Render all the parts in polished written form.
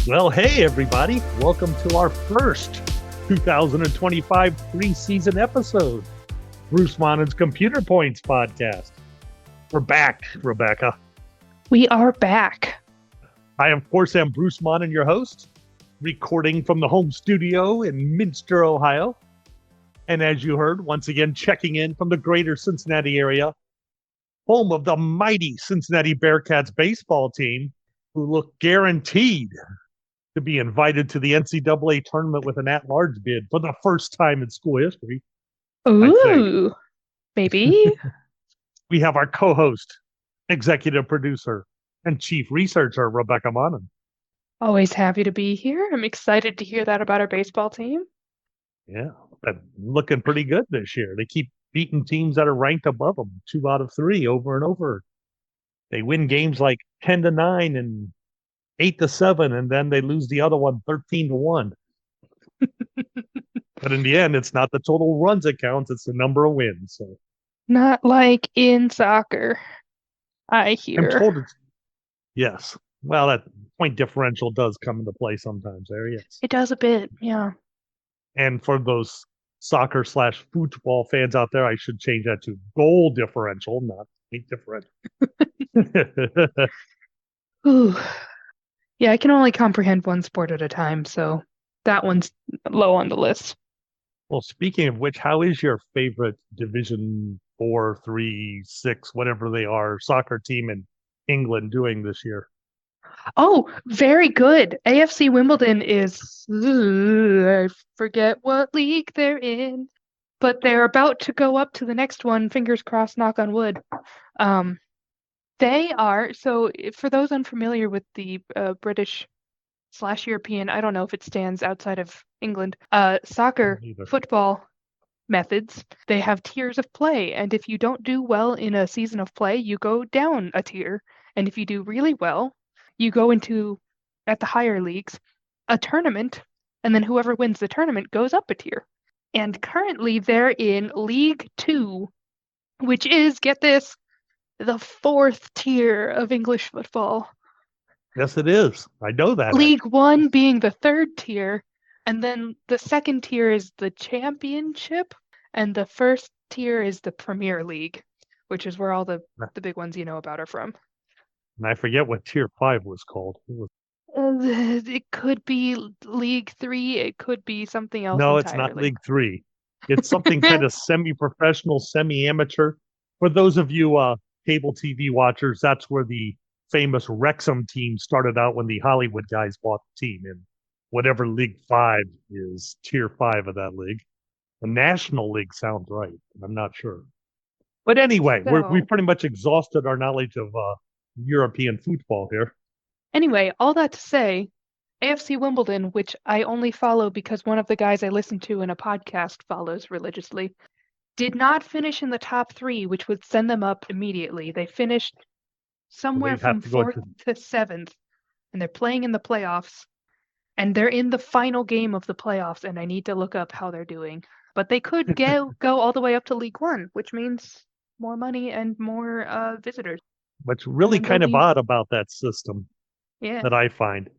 Well, hey, everybody. Welcome to our first 2025 preseason episode, Bruce Monnin's Computer Points podcast. We're back, Rebekah. We are back. I, of course, am Bruce Monnin, your host, recording from the home studio in Minster, Ohio. And as you heard, once again, checking in from the greater Cincinnati area, home of the mighty Cincinnati Bearcats baseball team, who look guaranteed to be invited to the NCAA tournament with an at-large bid for the first time in school history. Ooh, maybe. We have our co-host, executive producer, and chief researcher, Rebekah Monnin. Always happy to be here. I'm excited to hear that about our baseball team. Yeah, but looking pretty good this year. They keep beating teams that are ranked above them, 2 out of 3 over and over. They win games like 10-9 and 8-7, and then they lose the other one 13-1. But in the end, it's not the total runs that counts; it's the number of wins. So Not like in soccer, I I'm hear. told it's yes. Well, that point differential does come into play sometimes. There, yes. It does a bit, yeah. And for those soccer/football fans out there, I should change that to goal differential, not point differential. Ooh. Yeah, I can only comprehend one sport at a time, so that one's low on the list. Well, speaking of which, how is your favorite Division 4, 3, 6, whatever they are, soccer team in England doing this year? Oh, very good. AFC Wimbledon is, I forget what league they're in, but they're about to go up to the next one. Fingers crossed, knock on wood. They are, so for those unfamiliar with the British/European, I don't know if it stands outside of England, soccer, Neither. football methods, they have tiers of play. And if you don't do well in a season of play, you go down a tier. And if you do really well, you go into, at the higher leagues, a tournament. And then whoever wins the tournament goes up a tier. And currently they're in League Two, which is, get this, the 4th tier of English football. Yes, it is. I know that. League One being the 3rd tier, and then the 2nd tier is the Championship, and the 1st tier is the Premier League, which is where all the big ones you know about are from. And I forget what Tier 5 was called. It could be League 3, it could be something else No, entirely. it's not League 3. It's something kind of semi-professional, semi-amateur. For those of you cable TV watchers, that's where the famous Wrexham team started out when the Hollywood guys bought the team. And whatever League 5 is, Tier 5 of that league. The National League sounds right. I'm not sure. But anyway, we've pretty much exhausted our knowledge of European football here. Anyway, all that to say, AFC Wimbledon, which I only follow because one of the guys I listen to in a podcast follows religiously, did not finish in the top 3, which would send them up immediately. They finished somewhere from 4th to 7th, and they're playing in the playoffs, and they're in the final game of the playoffs, and I need to look up how they're doing. But they could go all the way up to League One, which means more money and more visitors. What's really kind of odd about that system that I find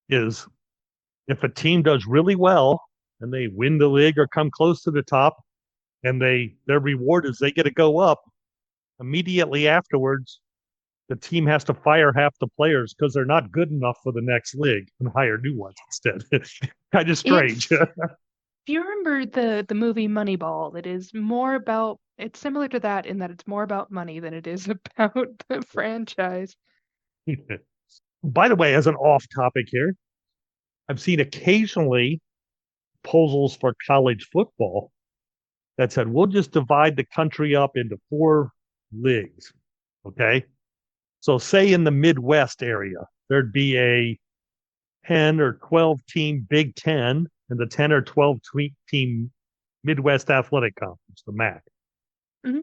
is if a team does really well and they win the league or come close to the top, and their reward is they get to go up, immediately afterwards, the team has to fire half the players because they're not good enough for the next league and hire new ones instead. It's kind of strange. If you remember the movie Moneyball, it's similar to that in that it's more about money than it is about the franchise. By the way, as an off topic here, I've seen occasionally proposals for college football that said, we'll just divide the country up into 4 leagues. Okay. So say in the Midwest area, there'd be a 10 or 12 team Big Ten and the 10 or 12 team Midwest Athletic Conference, the MAC. Mm-hmm.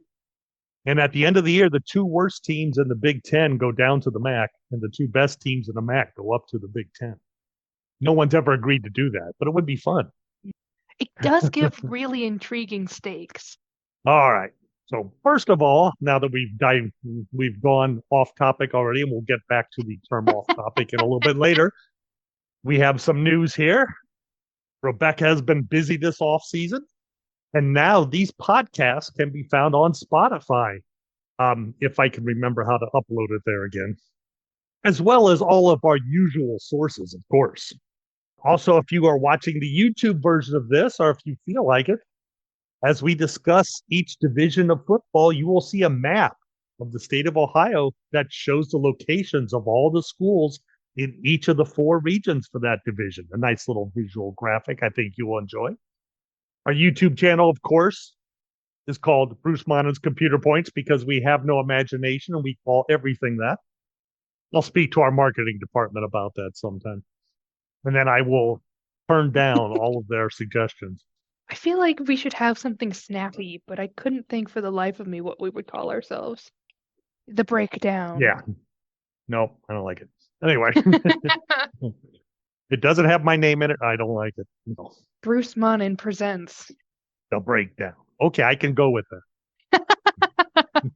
And at the end of the year, the 2 worst teams in the Big Ten go down to the MAC, and the 2 best teams in the MAC go up to the Big Ten. No one's ever agreed to do that, but it would be fun. It does give really intriguing stakes. All right. So first of all, now that we've gone off topic already, and we'll get back to the term off topic in a little bit later. We have some news here. Rebekah has been busy this off season, and now these podcasts can be found on Spotify. If I can remember how to upload it there again, as well as all of our usual sources, of course. Also, if you are watching the YouTube version of this, or if you feel like it, as we discuss each division of football, you will see a map of the state of Ohio that shows the locations of all the schools in each of the four regions for that division. A nice little visual graphic I think you will enjoy. Our YouTube channel, of course, is called Bruce Monnin's Computer Points because we have no imagination and we call everything that. I'll speak to our marketing department about that sometime. And then I will turn down all of their suggestions. I feel like we should have something snappy, but I couldn't think for the life of me what we would call ourselves. The breakdown. Yeah. Nope, I don't like it. Anyway, it doesn't have my name in it. I don't like it. No. Bruce Monnin presents The Breakdown. Okay, I can go with that.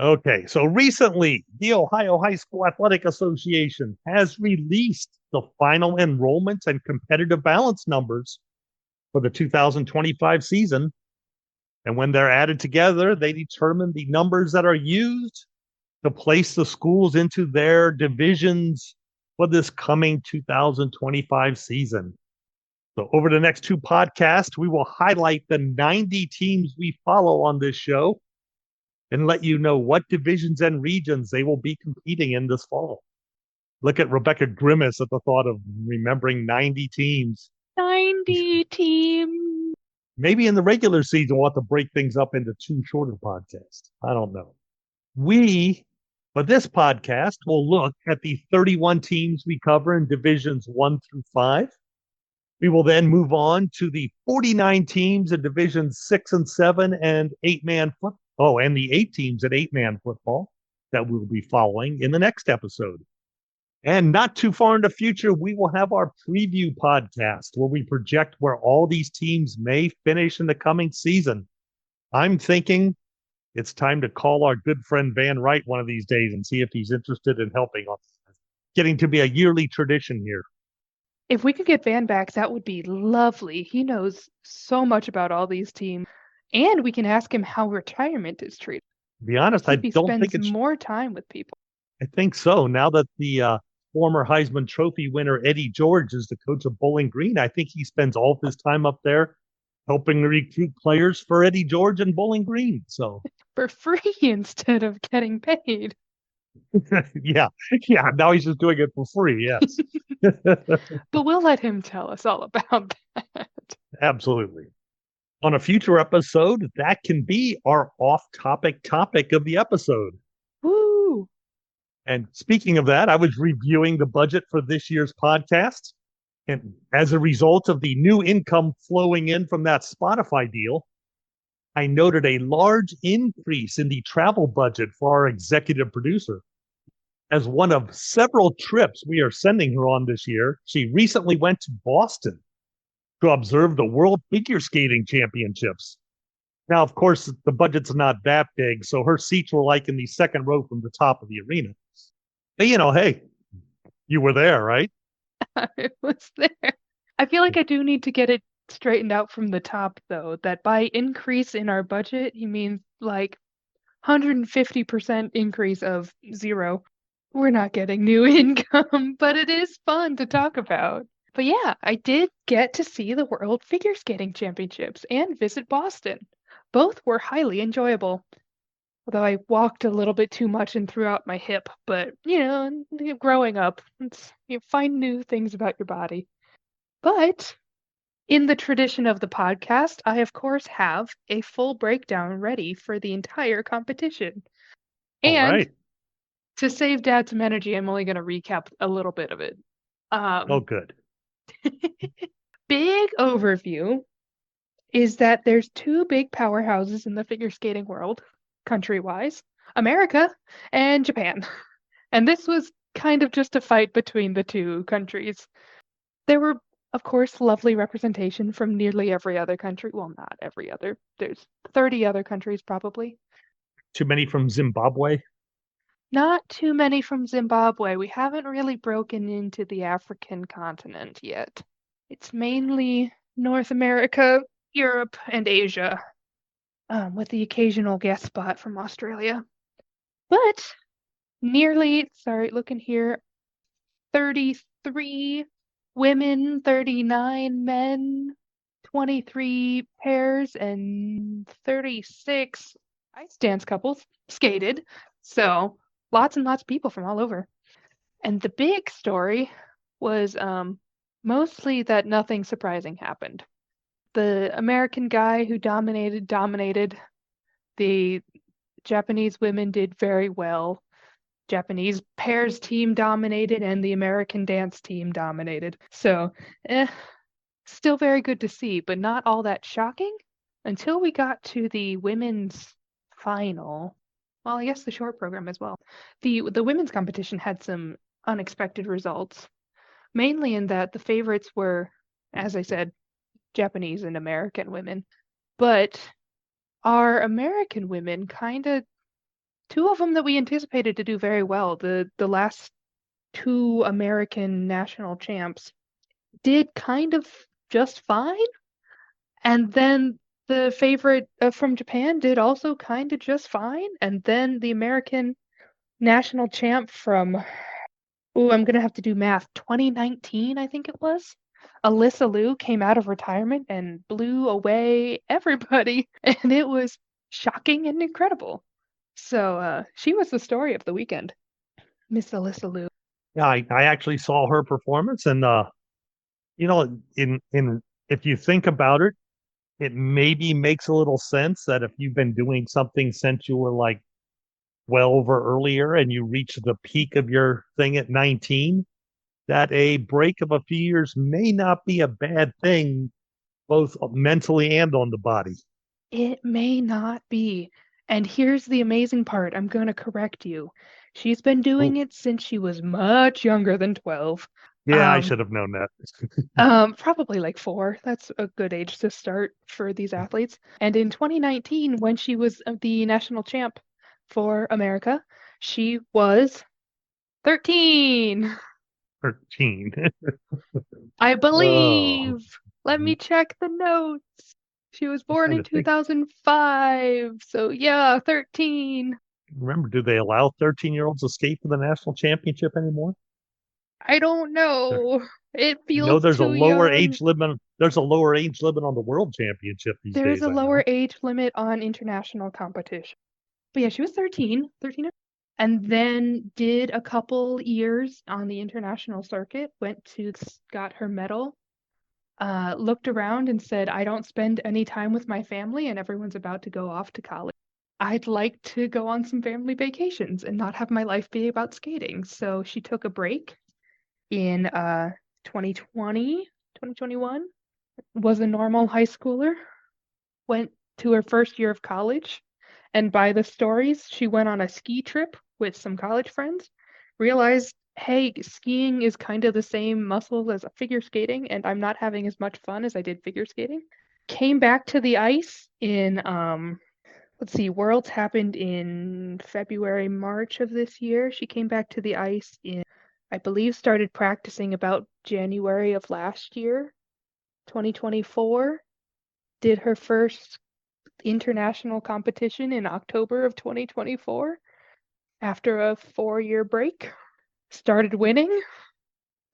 Okay, so recently, the Ohio High School Athletic Association has released the final enrollments and competitive balance numbers for the 2025 season. And when they're added together, they determine the numbers that are used to place the schools into their divisions for this coming 2025 season. So over the next two podcasts, we will highlight the 90 teams we follow on this show and let you know what divisions and regions they will be competing in this fall. Look at Rebekah grimace at the thought of remembering 90 teams. 90 teams. Maybe in the regular season, we'll have to break things up into two shorter podcasts. I don't know. For this podcast, we'll look at the 31 teams we cover in divisions 1 through 5. We will then move on to the 49 teams in divisions 6 and 7 and 8-man football. Oh, and the 8 teams at 8-man football that we'll be following in the next episode. And not too far in the future, we will have our preview podcast where we project where all these teams may finish in the coming season. I'm thinking it's time to call our good friend Van Wright one of these days and see if he's interested in helping us. Getting to be a yearly tradition here. If we could get Van back, that would be lovely. He knows so much about all these teams. And we can ask him how retirement is treated. To be honest, I don't think it's more time with people. I think so. Now that the former Heisman Trophy winner Eddie George is the coach of Bowling Green, I think he spends all of his time up there helping recruit players for Eddie George and Bowling Green. So for free instead of getting paid. yeah. Now he's just doing it for free. Yes. But we'll let him tell us all about that. Absolutely. On a future episode, that can be our off-topic topic of the episode. Woo! And speaking of that, I was reviewing the budget for this year's podcast. And as a result of the new income flowing in from that Spotify deal, I noted a large increase in the travel budget for our executive producer. As one of several trips we are sending her on this year, she recently went to Boston to observe the World Figure Skating Championships. Now, of course, the budget's not that big, so her seats were like in the second row from the top of the arena. But, hey, you were there, right? I was there. I feel like I do need to get it straightened out from the top, though, that by increase in our budget, he means like 150% increase of zero. We're not getting new income, but it is fun to talk about. But yeah, I did get to see the World Figure Skating Championships and visit Boston. Both were highly enjoyable. Although I walked a little bit too much and threw out my hip, but growing up, you find new things about your body. But in the tradition of the podcast, I of course have a full breakdown ready for the entire competition. And right. To save Dad some energy, I'm only going to recap a little bit of it. Good. Big overview is that there's two big powerhouses in the figure skating world, country-wise, America and Japan. And this was kind of just a fight between the two countries. There were, of course, lovely representation from nearly every other country. Well, not every other. There's 30 other countries, probably. Too many from Zimbabwe? Not too many from Zimbabwe. We haven't really broken into the African continent yet. It's mainly North America, Europe, and Asia, with the occasional guest spot from Australia. But sorry, looking here, 33 women, 39 men, 23 pairs, and 36 ice dance couples skated. So lots and lots of people from all over. And the big story was mostly that nothing surprising happened. The American guy who dominated. The Japanese women did very well. Japanese pairs team dominated, and the American dance team dominated. So, still very good to see, but not all that shocking until we got to the women's final. Well, I guess the short program as well. The women's competition had some unexpected results, mainly in that the favorites were, as I said, Japanese and American women. But our American women kind of two of them that we anticipated to do very well. The last two American national champs did kind of just fine, and then the favorite from Japan did also kind of just fine, and then the American national champ from I'm gonna have to do math. 2019, I think it was. Alyssa Liu came out of retirement and blew away everybody, and it was shocking and incredible. So she was the story of the weekend, Miss Alyssa Liu. Yeah, I actually saw her performance, and in if you think about it, it maybe makes a little sense that if you've been doing something since you were like 12 or earlier and you reach the peak of your thing at 19, that a break of a few years may not be a bad thing, both mentally and on the body. It may not be. And here's the amazing part. I'm going to correct you. She's been doing Oh, it since she was much younger than 12. yeah, I Um, should have known that. Probably like 4. That's a good age to start for these athletes. And in 2019, when she was the national champ for America, she was 13. 13. I Oh, believe. Let me check the notes. She was I'm born trying in to think. 2005. So yeah, 13. Remember, do they allow 13-year-olds to skate for the national championship anymore? I don't There, know. It you know, feels too young. there's a lower age limit on the world championship these There's days, a I lower know. age limit on international competition. But yeah, she was 13, 13, and then did a couple years on the international circuit, got her medal, looked around and said, I don't spend any time with my family and everyone's about to go off to college. I'd like to go on some family vacations and not have my life be about skating. So she took a break in 2020, 2021, was a normal high schooler, went to her first year of college, and by the stories, she went on a ski trip with some college friends, realized, hey, skiing is kind of the same muscle as figure skating, and I'm not having as much fun as I did figure skating. Came back to the ice in let's see, Worlds happened in February, March of this year. She came back to the ice in, I believe, started practicing about January of last year, 2024. Did her first international competition in October of 2024 after a 4-year break. Started winning,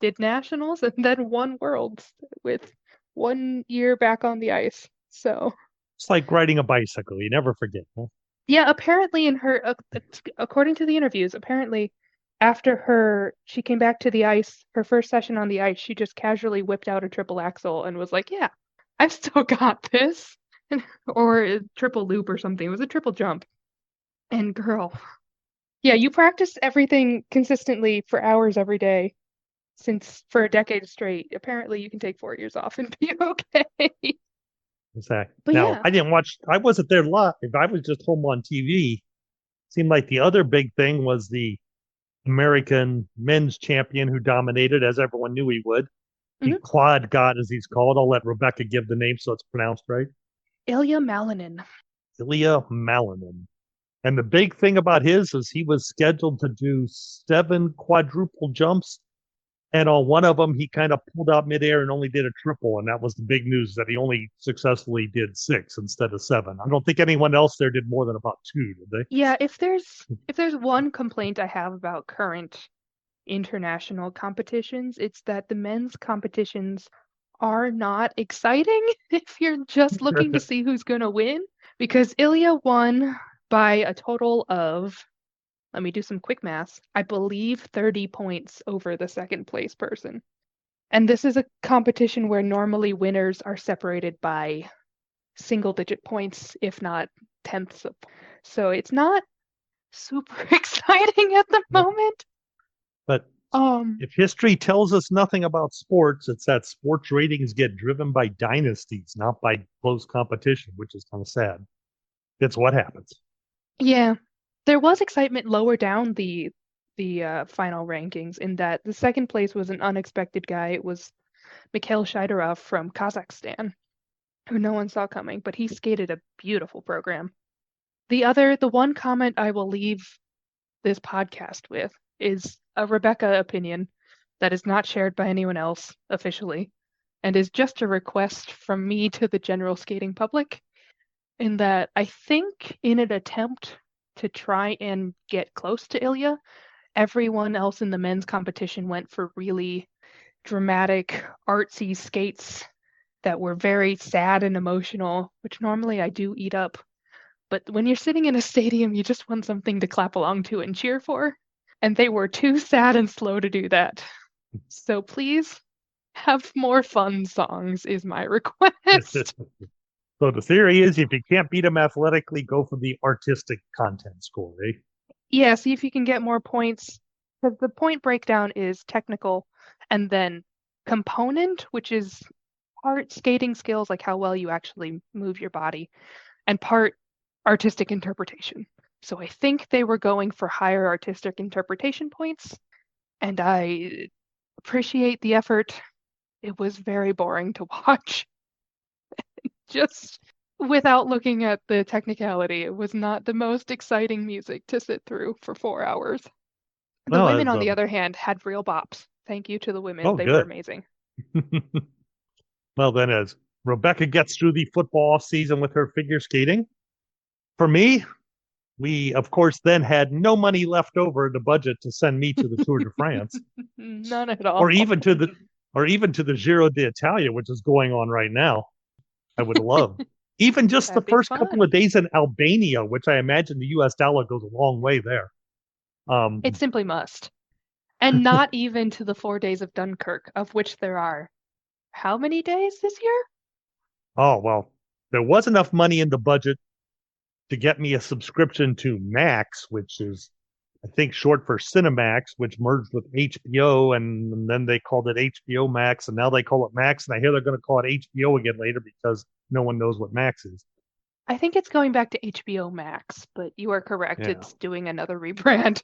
did nationals, and then won worlds with 1 year back on the ice. So It's like riding a bicycle. You never forget. Huh? yeah, apparently according to the interviews, apparently after she came back to the ice, her first session on the ice, she just casually whipped out a triple axel and was like, yeah, I've still got this. Or a triple loop or something. It was a triple jump. And girl, yeah, you practice everything consistently for hours every day since for a decade straight. Apparently you can take 4 years off and be okay. Exactly. But Now, yeah. I wasn't there live. I was just home on TV. Seemed like the other big thing was the American men's champion who dominated, as everyone knew he would. The Mhm. quad god, as he's called. I'll let Rebekah give the name so it's pronounced right. Ilya Malinin. Ilya Malinin. And the big thing about his is he was scheduled to do 7 quadruple jumps. And on one of them, he kind of pulled out midair and only did a triple. And that was the big news that he only successfully did 6 instead of 7. I don't think anyone else there did more than about 2, did they? Yeah, if there's one complaint I have about current international competitions, it's that the men's competitions are not exciting if you're just looking to see who's going to win. Because Ilya won by a total of, let me do some quick math, I believe 30 points over the second place person. And this is a competition where normally winners are separated by single digit points, if not tenths of. So it's not super exciting at the moment. But Um, if history tells us nothing about sports, it's that sports ratings get driven by dynasties, not by close competition, which is kind of sad. It's what happens. yeah, there was excitement lower down the final rankings in that the second place was an unexpected guy. It was Mikhail Shidorov from Kazakhstan, who no one saw coming, but he skated a beautiful program. The one comment I will leave this podcast with is a Rebekah opinion that is not shared by anyone else officially, and is just a request from me to the general skating public, in that I think in an attempt to try and get close to Ilya, everyone else in the men's competition went for really dramatic, artsy skates that were very sad and emotional, which normally I do eat up. But when you're sitting in a stadium, you just want something to clap along to and cheer for. And they were too sad and slow to do that. So please have more fun songs, is my request. So the theory is if you can't beat them athletically, go for the artistic content score, eh? Yeah, see if you can get more points. Because the point breakdown is technical and then component, which is part skating skills, like how well you actually move your body, and part artistic interpretation. So I think they were going for higher artistic interpretation points, and I appreciate the effort. It was very boring to watch. Just without looking at the technicality, it was not the most exciting music to sit through for 4 hours. The Well, women, as on the other hand, had real bops. Thank you to the women. oh, They were good. amazing. Well, then, as Rebekah gets through the football season with her figure skating, for me, we of course then had no money left over in the budget to send me to the Tour de France, None at or all. even to the or even to the Giro d'Italia, which is going on right now. I would love even just the That'd be first couple fun. of days in Albania, which I imagine the U.S. dollar goes a long way there. It simply must. And not even to the 4 days of Dunkirk, of which there are how many days this year? Oh well, there was enough money in the budget to get me a subscription to Max, which is I think short for Cinemax, which merged with HBO, and then they called it HBO Max, and now they call it Max, and I hear they're going to call it HBO again later because no one knows what Max is. I think it's going back to HBO Max, but you are correct. Yeah. It's doing another rebrand.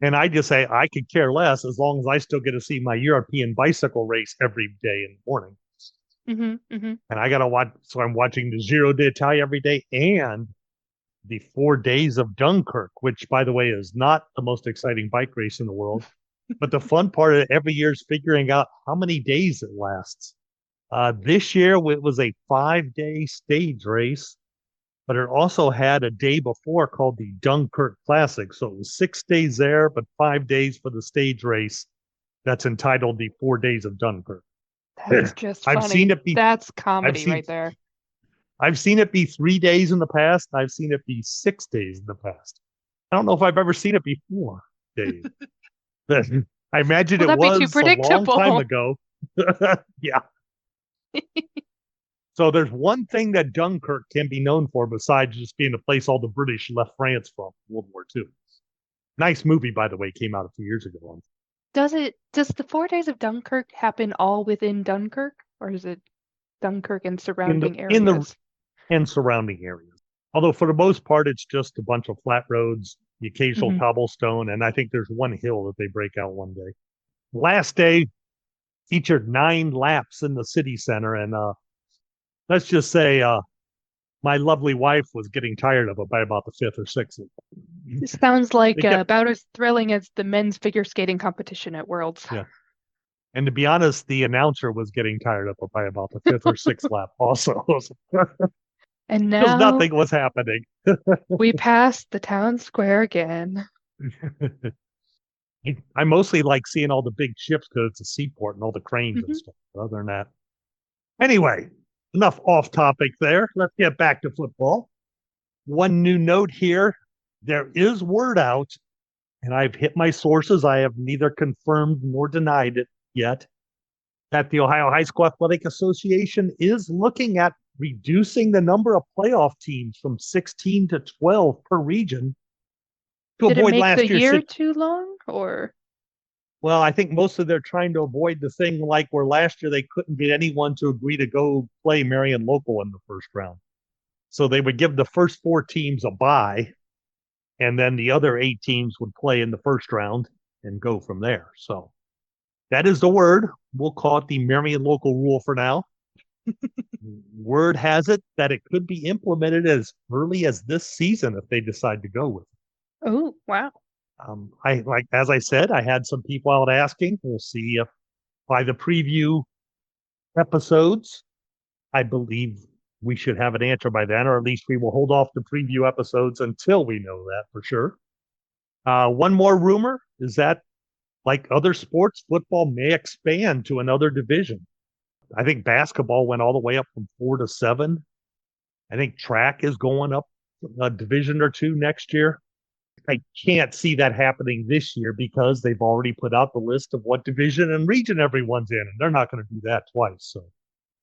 And I just say I could care less as long as I still get to see my European bicycle race every day in the morning. Hmm. And I got to watch, so I'm watching the Giro d'Italia every day and the 4 days of Dunkirk, which, by the way, is not the most exciting bike race in the world. But the fun part of it every year is figuring out how many days it lasts. This year it was a 5 day stage race, but it also had a day before called the Dunkirk Classic. So it was 6 days there, but 5 days for the stage race that's entitled the 4 days of Dunkirk. That's just I've seen funny. it be That's I've comedy seen right there. I've seen it be 3 days in the past. I've seen it be 6 days in the past. I don't know if I've ever seen it be 4 days. I imagine Will it that be too was a long time predictable? ago. Yeah. So there's one thing that Dunkirk can be known for besides just being the place all the British left France from World War II. Nice movie, by the way, came out a few years ago. Does the 4 days of Dunkirk happen all within Dunkirk, or is it Dunkirk and In the surrounding in the areas? and surrounding areas. Although for the most part, it's just a bunch of flat roads, the occasional Hmm. cobblestone, and I think there's one hill that they break out one day. Last day featured 9 laps in the city center, and let's just say my lovely wife was getting tired of it by about the fifth or sixth. This sounds like They kept, about as thrilling as the men's figure skating competition at Worlds. yeah. And to be honest, the announcer was getting tired of it by about the fifth or sixth lap also. And Because now nothing was happening. we pass the town square again. I mostly like seeing all the big ships because it's a seaport and all the cranes and Mhm. stuff. Other than that, anyway, enough off topic there. Let's get back to football. One new note here: there is word out, and I've hit my sources. I have neither confirmed nor denied it yet, that the Ohio High School Athletic Association is looking at reducing the number of playoff teams from 16 to 12 per region to Did it avoid make the last year's year too long, or? well, I think most of they're trying to avoid the thing like where last year they couldn't get anyone to agree to go play Marion local in the first round. So they would give the first four teams a bye, and then the other eight teams would play in the first round and go from there. So that is the word. We'll call it the Marion local rule for now. Word has it that it could be implemented as early as this season if they decide to go with it. Oh, wow. I like as I said, I had some people out asking. We'll see if by the preview episodes, I believe we should have an answer by then, or at least we will hold off the preview episodes until we know that for sure. One more rumor is that, like other sports, football may expand to another division. I think basketball went all the way up from 4 to 7. I think track is going up a division or two next year. I can't see that happening this year because they've already put out the list of what division and region everyone's in, and they're not going to do that twice. So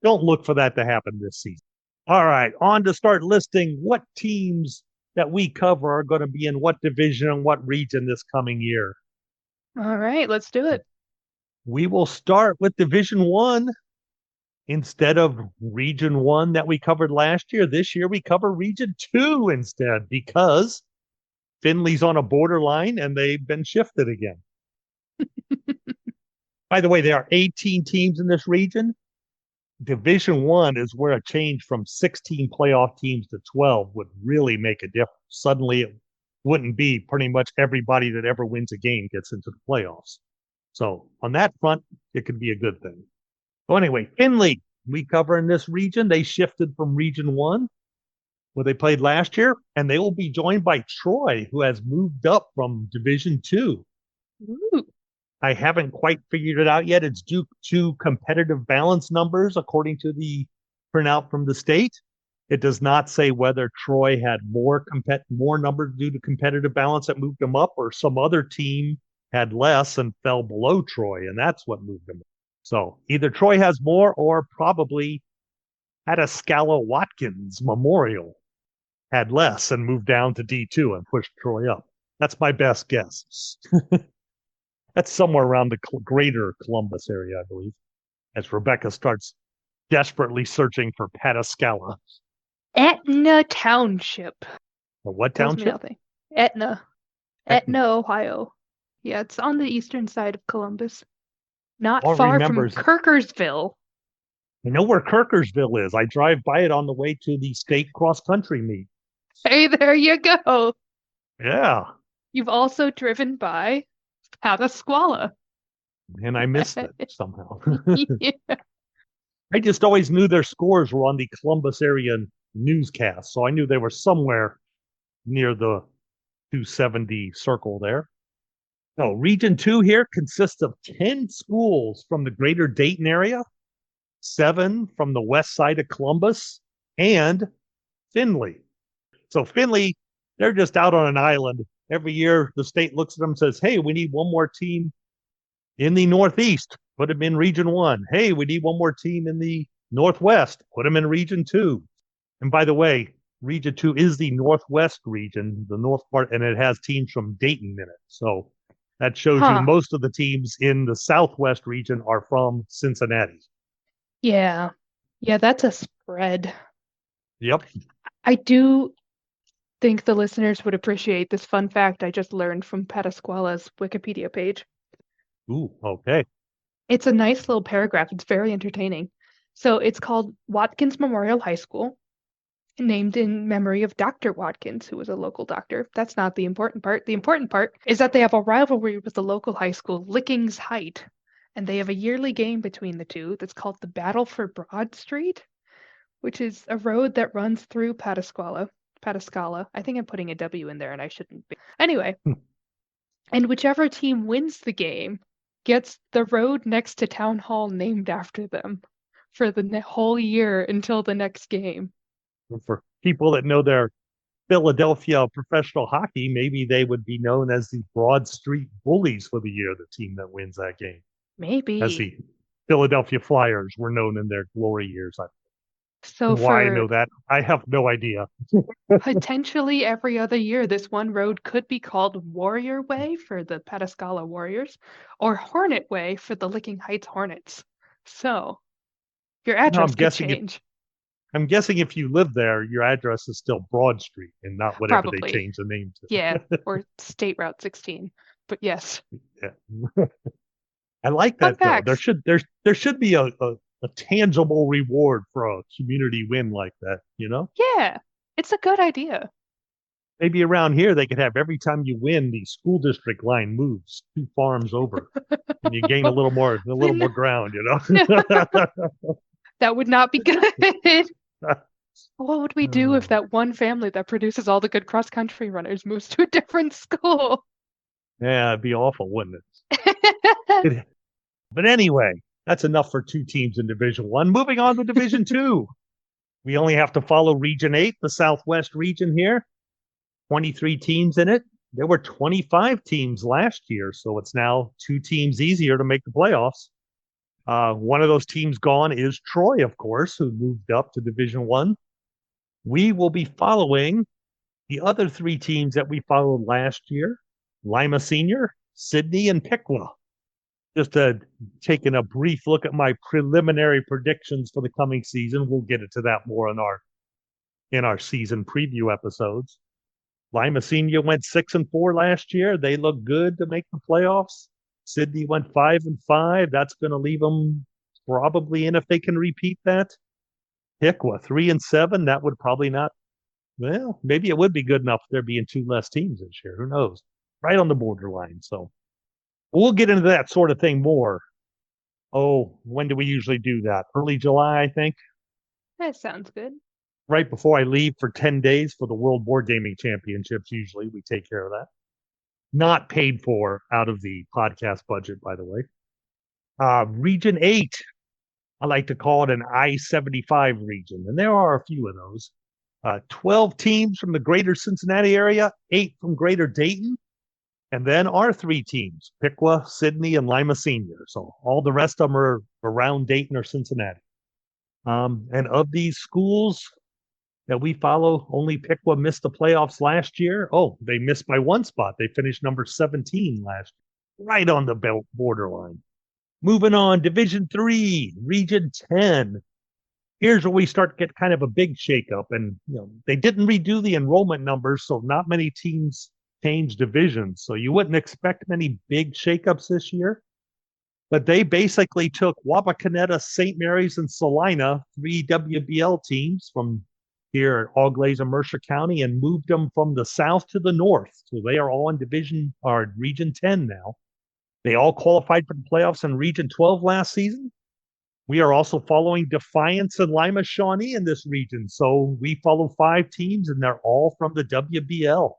don't look for that to happen this season. All right, on to start listing what teams that we cover are going to be in what division and what region this coming year. All right, let's do it. We will start with Division 1 instead of Region 1 that we covered last year. This year we cover Region 2 instead because Findlay's on a borderline and they've been shifted again. By the way, there are 18 teams in this region. Division 1 is where a change from 16 playoff teams to 12 would really make a difference. Suddenly, it wouldn't be pretty much everybody that ever wins a game gets into the playoffs. So, on that front, it could be a good thing. So, anyway, Findlay, we cover in this region. They shifted from Region 1, where they played last year, and they will be joined by Troy, who has moved up from Division 2. Ooh. I haven't quite figured it out yet. It's due to competitive balance numbers, according to the printout from the state. It does not say whether Troy had more numbers due to competitive balance that moved them up, or some other team had less and fell below Troy, and that's what moved them up. So either Troy has more, or probably Pataskala Watkins Memorial had less and moved down to D2 and pushed Troy up. That's my best guess. That's somewhere around the greater Columbus area, I believe, as Rebekah starts desperately searching for Pataskala. Etna Township. What Tells me township? nothing. Etna, Ohio. Yeah, it's on the eastern side of Columbus. Not All far from remembers. Kirkersville. I know where Kirkersville is. I drive by it on the way to the state cross country meet. Hey, there you go. Yeah, You've also driven by Pataskala. and I missed it somehow. Yeah. I just always knew their scores were on the Columbus area newscast, so I knew they were somewhere near the 270 circle there. No, Region 2 here consists of 10 schools from the greater Dayton area, 7 from the west side of Columbus, and Findlay. So Findlay, they're just out on an island. Every year, the state looks at them and says, hey, we need one more team in the Northeast. Put them in Region 1. Hey, we need one more team in the Northwest. Put them in Region 2. And by the way, Region 2 is the Northwest region, the north part, and it has teams from Dayton in it. So that shows you most of the teams in the Southwest region are from Cincinnati. Yeah. Yeah, that's a spread. Yep. I do think the listeners would appreciate this fun fact I just learned from Pataskala's Wikipedia page. Ooh, okay. It's a nice little paragraph. It's very entertaining. So it's called Watkins Memorial High School. named in memory of Dr. Watkins, who was a local doctor. That's not the important part. The important part is that they have a rivalry with the local high school, Lickings Height, and they have a yearly game between the two that's called the Battle for Broad Street, which is a road that runs through Pataskala. Pataskala. I think I'm putting a W in there and I shouldn't be. Anyway, and whichever team wins the game gets the road next to Town Hall named after them for the whole year until the next game. For people that know their Philadelphia professional hockey, maybe they would be known as the Broad Street Bullies for the year, the team that wins that game. As Maybe. the Philadelphia Flyers were known in their glory years. So Why I know for that, I have no idea. potentially every other year, this one road could be called Warrior Way for the Pataskala Warriors or Hornet Way for the Licking Heights Hornets. So your Now, address could change. I'm guessing if you live there, your address is still Broad Street and not whatever they Probably. changed the name Yeah, to. or State Route 16. But yes, Yeah. I like fun that though. facts. There should be a tangible reward for a community win like that, you know? Yeah, it's a good idea. Maybe around here they could have every time you win, the school district line moves 2 farms over and you gain a little No, more ground, you no, know? that would not be good. What would we do if that one family that produces all the good cross country runners moves to a different school? Yeah, it'd be awful, wouldn't it? But anyway, that's enough for 2 teams in Division One. Moving on to Division Two. We only have to follow Region 8, the Southwest region here. 23 teams in it. There were 25 teams last year, so it's now 2 teams easier to make the playoffs. One of those teams gone is Troy, of course, who moved up to Division One. We will be following the other 3 teams that we followed last year: Lima Senior, Sydney, and Piqua. Just taking a brief look at my preliminary predictions for the coming season. We'll get into that more in our season preview episodes. Lima Senior went 6-4 last year. They look good to make the playoffs. Sydney went 5-5. That's going to leave them probably in if they can repeat that. Piqua 3-7. That would probably not. Well, maybe it would be good enough if there being 2 less teams this year. Who knows? Right on the borderline. So we'll get into that sort of thing more. Oh, when do we usually do that? Early July, I think. That sounds good. Right before I leave for 10 days for the World Board Gaming Championships. Usually we take care of that. Not paid for out of the podcast budget, by the way. Region 8, I like to call it an I-75 region, and there are a few of those. 12 teams from the greater Cincinnati area, 8 from greater Dayton, and then our 3 teams, Piqua, Sydney, and Lima Senior. So all the rest of them are around Dayton or Cincinnati. And of these schools that we follow, only Piqua missed the playoffs last year. Oh, they missed by 1 spot. They finished number 17 last year, right on the borderline. Moving on, Division 3, Region 10. Here's where we start to get kind of a big shakeup. And they didn't redo the enrollment numbers, so not many teams changed divisions. So you wouldn't expect many big shakeups this year. But they basically took Wapakoneta, St. Mary's, and Salina, 3 WBL teams from here at Auglaize and Mercer County, and moved them from the south to the north. So they are all in Division or Region 10 now. They all qualified for the playoffs in Region 12 last season. We are also following Defiance and Lima Shawnee in this region. So we follow 5 teams, and they're all from the WBL.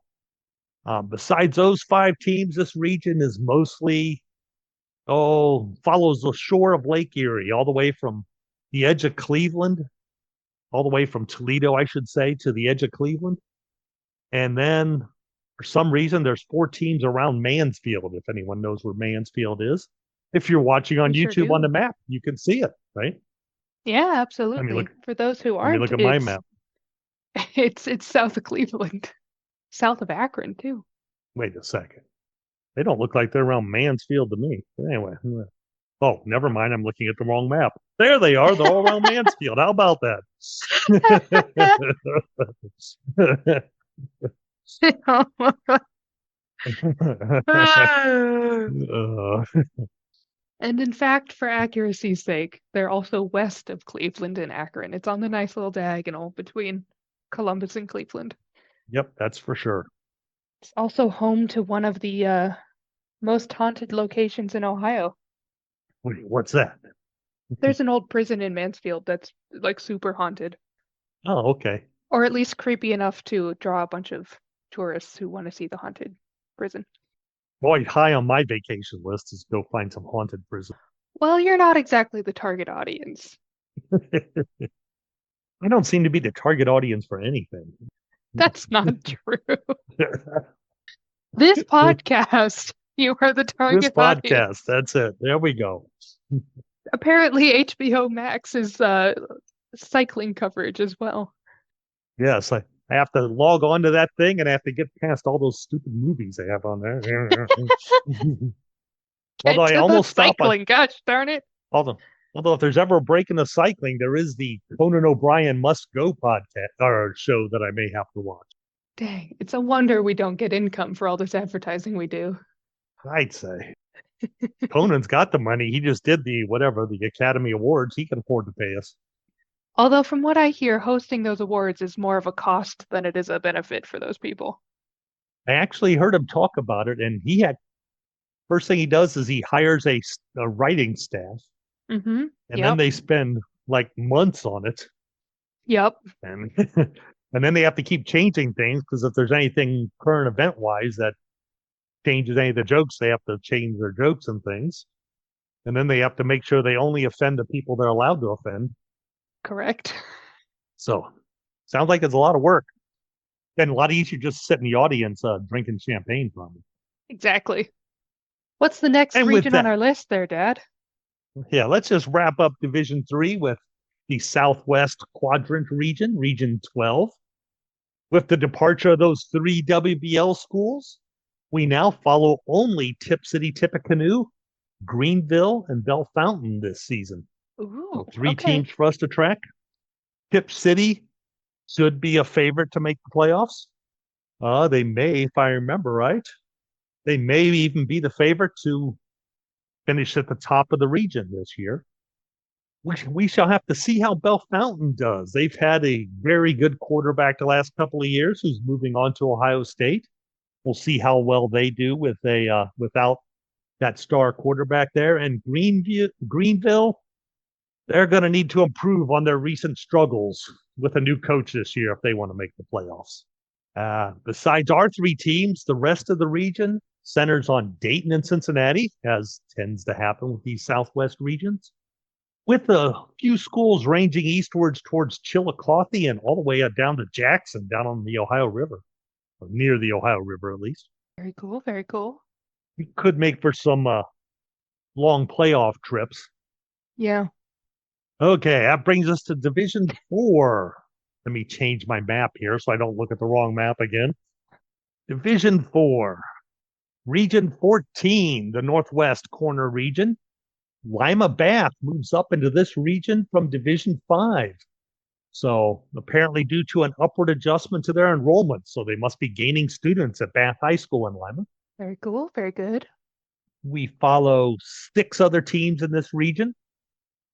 Besides those 5 teams, this region is mostly, follows the shore of Lake Erie, all the way from the edge of Cleveland, all the way from Toledo, I should say, to the edge of Cleveland. And then for some reason, there's 4 teams around Mansfield, if anyone knows where Mansfield is. If you're watching on We sure YouTube on the do. map, you can see it, right? Yeah, Let me absolutely. look. For those who Let me aren't, look at my map. it's south of Cleveland, south of Akron too. Wait a second. They don't look like they're around Mansfield to me. But anyway. Oh, never mind. I'm looking at the wrong map. There they are. They're all around Mansfield. How about that? And in fact, for accuracy's sake, they're also west of Cleveland and Akron. It's on the nice little diagonal between. Columbus and Cleveland. Yep, that's for sure. It's also home to one of the most haunted locations in Ohio. Wait, what's that? There's an old prison in Mansfield that's like super haunted, Oh, okay. or at least creepy enough to draw a bunch of tourists who want to see the haunted prison. Boy, high on my vacation list is go find some haunted prison. Well, you're not exactly the target audience. I don't seem to be the target audience for anything. That's not true. This podcast, you are the This target audience. podcast, that's it. There we go. Apparently, HBO Max is cycling coverage as well. Yes, I have to log on to that thing and I have to get past all those stupid movies they have on there. Although Get I to the almost stop on, cycling, gosh darn it. although if there's ever a break in the cycling, there is the Conan O'Brien Must Go podcast or show that I may have to watch. Dang, it's a wonder we don't get income for all this advertising we do. I'd say Conan's got the money. He just did the Academy Awards. He can afford to pay us. Although, from what I hear, hosting those awards is more of a cost than it is a benefit for those people. I actually heard him talk about it, and first thing he does is he hires a writing staff, Mm-hmm. and then Yep. they spend like months on it, Yep. and and then they have to keep changing things because if there's anything current event wise that changes any of the jokes, they have to change their jokes and things, and then they have to make sure they only offend the people they're allowed to offend. Correct. So, sounds like it's a lot of work, and a lot easier just sit in the audience drinking champagne from it. Exactly. What's the next And with region on that, our list there, Dad? yeah, let's just wrap up Division 3 with the Southwest Quadrant region, Region 12. With the departure of those three WBL schools, we now follow only Tip City, Tippecanoe, Greenville, and Bell Fountain this season. Ooh, So three okay. teams for us to track. Tip City should be a favorite to make the playoffs. They may, if I remember right, they may even be the favorite to finish at the top of the region this year. We shall have to see how Bell Fountain does. They've had a very good quarterback the last couple of years who's moving on to Ohio State. We'll see how well they do with without that star quarterback there. And Greenville, they're going to need to improve on their recent struggles with a new coach this year if they want to make the playoffs. Besides our three teams, the rest of the region centers on Dayton and Cincinnati, as tends to happen with these Southwest regions, with a few schools ranging eastwards towards Chillicothe and all the way down to Jackson, down on the Ohio River, or near the Ohio River at least. Very cool. Very cool. We could make for some long playoff trips. Yeah. Okay, that brings us to Division 4. Let me change my map here so I don't look at the wrong map again. Division 4, Region 14, the Northwest Corner region. Lima Bath moves up into this region from Division 5. So apparently due to an upward adjustment to their enrollment. So they must be gaining students at Bath High School in Lima. Very cool. Very good. We follow 6 other teams in this region.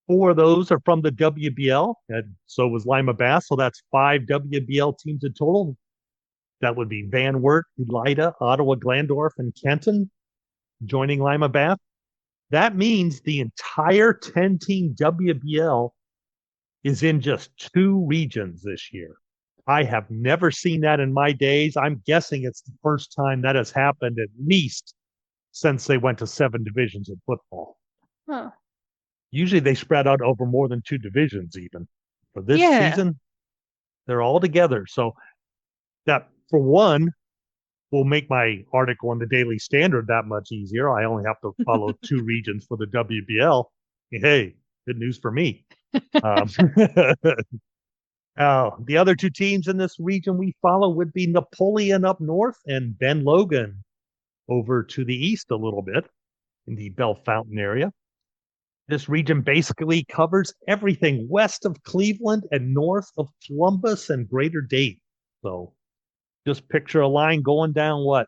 4 of those are from the WBL, and so was Lima Bath. So that's 5 WBL teams in total. That would be Van Wert, Elida, Ottawa, Glandorf, and Kenton joining Lima Bath. That means the entire 10-team WBL is in just 2 regions this year. I have never seen that in my days. I'm guessing it's the first time that has happened, at least since they went to 7 divisions in football. Huh. Usually they spread out over more than 2 divisions, even. For this Yeah. season, they're all together. So that, for one, will make my article in the Daily Standard that much easier. I only have to follow 2 regions for the WBL. Hey, good news for me. The other 2 teams in this region we follow would be Napoleon up north and Ben Logan over to the east a little bit in the Bell Fountain area. This region basically covers everything west of Cleveland and north of Columbus and Greater Dayton. So just picture a line going down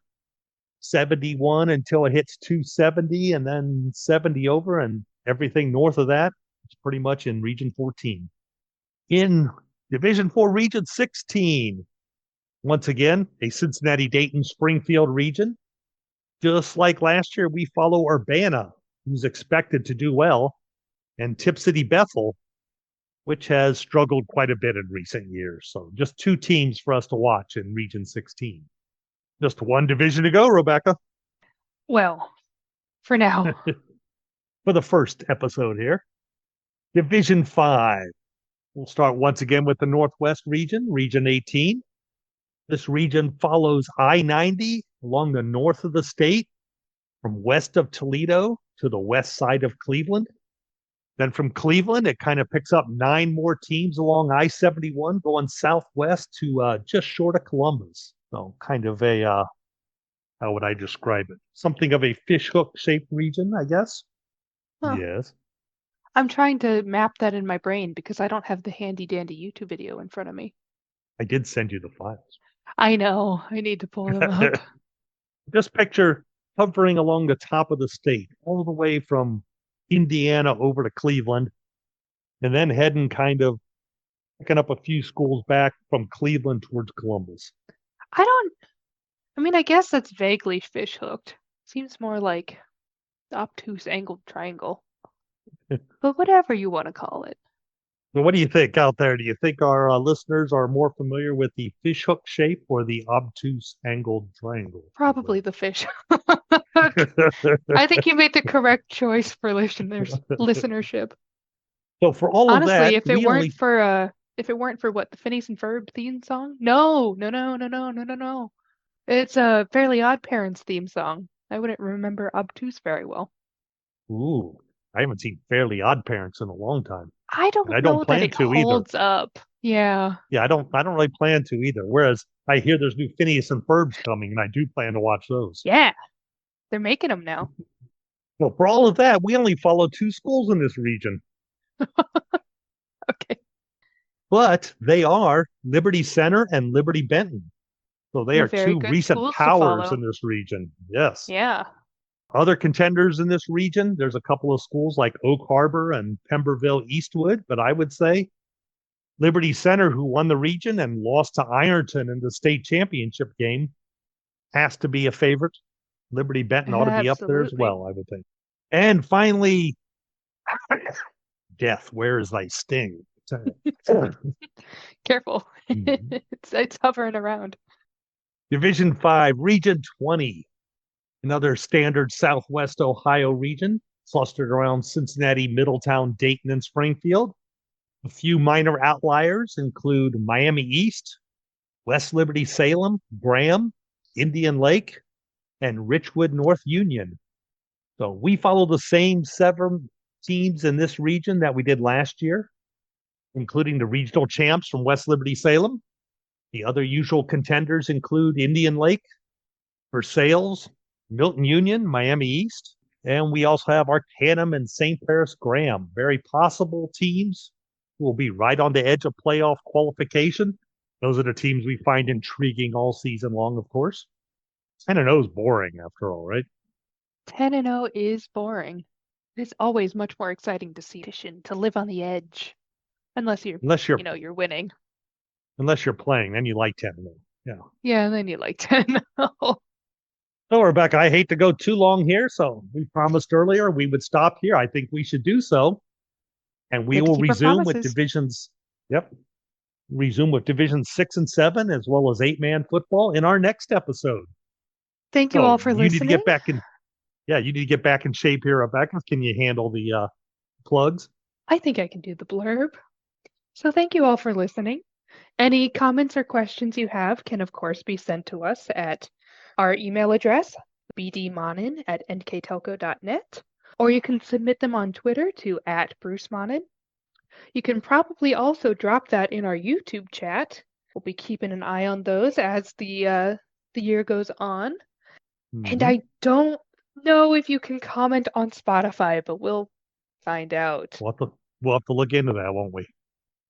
71 until it hits 270 and then 70 over, and everything north of that is pretty much in Region 14. In Division 4 Region 16. Once again, a Cincinnati, Dayton, Springfield region. Just like last year, we follow Urbana, who's expected to do well, and Tip City Bethel, which has struggled quite a bit in recent years. So just two teams for us to watch in Region 16. Just one division to go, Rebekah, Well, for now. for the first episode here. Division 5. We'll start once again with the Northwest region, Region 18. This region follows I-90 along the north of the state, from west of Toledo to the west side of Cleveland. Then from Cleveland, it kind of picks up 9 more teams along I-71 going southwest to just short of Columbus. So kind of a, how would I describe it? Something of a fishhook shaped region, I guess. Huh. Yes. I'm trying to map that in my brain because I don't have the handy dandy YouTube video in front of me. I did send you the files. I know. I need to pull them up. Just picture hovering along the top of the state, all the way from Indiana over to Cleveland, and then heading kind of picking up a few schools back from Cleveland towards Columbus. I guess that's vaguely fish hooked. Seems more like the obtuse angled triangle. But whatever you want to call it. So what do you think out there? Do you think our listeners are more familiar with the fishhook shape or the obtuse angled triangle? Probably the fish. I think you made the correct choice for listenership. So for all of that, Honestly, if it weren't for what, the Phineas and Ferb theme song? No. It's a Fairly Odd Parents theme song. I wouldn't remember obtuse very well. Ooh, I haven't seen Fairly Odd Parents in a long time. I And I don't don't know that plan it to either. holds up. Yeah. Yeah, I don't really plan to either. Whereas I hear there's new Phineas and Ferbs coming, and I do plan to watch those. Yeah. They're making them now. Well, for all of that, we only follow 2 schools in this region, Okay. but they are Liberty Center and Liberty Benton. So they They're are very 2 good recent schools to powers follow. in this region. Yes. Yeah. Other contenders in this region, there's a couple of schools like Oak Harbor and Pemberville Eastwood, but I would say Liberty Center, who won the region and lost to Ironton in the state championship game, has to be a favorite. Liberty Benton ought to be up there as Absolutely. well, I would think. And finally, Death, where is thy sting? Careful. It's hovering around. Division 5, Region 20, another standard Southwest Ohio region clustered around Cincinnati, Middletown, Dayton, and Springfield. A few minor outliers include Miami East, West Liberty Salem, Graham, Indian Lake, and Richwood North Union. So we follow the same 7 teams in this region that we did last year, including the regional champs from West Liberty Salem. The other usual contenders include Indian Lake, Versailles, Milton Union, Miami East, and we also have Arcanum and St. Paris Graham, very possible teams who will be right on the edge of playoff qualification. Those are the teams we find intriguing all season long, of course. 10-0 is boring after all, right? 10-0 is boring. It's always much more exciting to see to live on the edge. Unless you're winning. Unless you're playing, then you like 10-0. Yeah. Yeah, then you like 10-0. So, Rebekah, I hate to go too long here, so we promised earlier we would stop here. I think we should do so. And we Good to will keep our resume with promises. divisions. Yep. Resume with divisions 6 and 7, as well as 8-man football in our next episode. Thank you all for you need to listening. get back in. Yeah, you need to get back in shape here, Rebekah. Can you handle the plugs? I think I can do the blurb. So thank you all for listening. Any comments or questions you have can, of course, be sent to us at our email address, bdmonnin@nktelco.net, or you can submit them on Twitter to @BruceMonnin. You can probably also drop that in our YouTube chat. We'll be keeping an eye on those as the year goes on. Mm-hmm. And I don't know if you can comment on Spotify, but we'll find out. We'll have to look into that, won't we?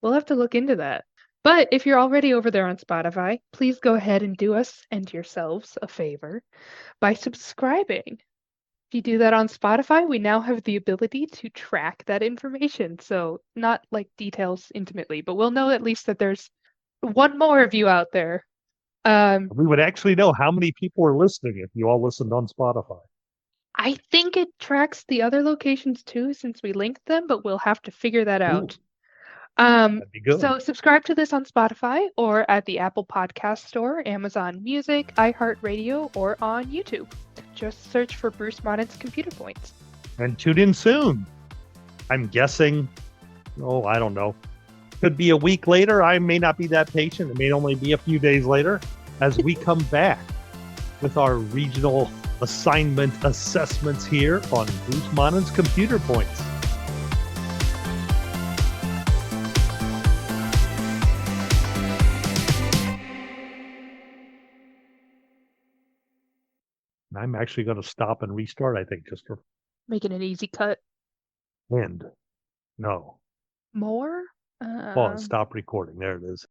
We'll have to look into that. But if you're already over there on Spotify, please go ahead and do us and yourselves a favor by subscribing. If you do that on Spotify, we now have the ability to track that information. So not like details intimately, but we'll know at least that there's one more of you out there. We would actually know how many people are listening if you all listened on Spotify. I think it tracks the other locations too, since we linked them, but we'll have to figure that out. That'd be good. So subscribe to this on Spotify or at the Apple Podcast Store, Amazon Music, iHeartRadio, or on YouTube. Just search for Bruce Monnin's Computer Points. And tune in soon. I'm guessing, I don't know. Could be a week later. I may not be that patient. It may only be a few days later as we come back with our regional assignment assessments here on Bruce Monnin's Computer Points. I'm actually going to stop and restart, I think, just for Making an easy cut. end. No. More? Pause. Stop recording. There it is.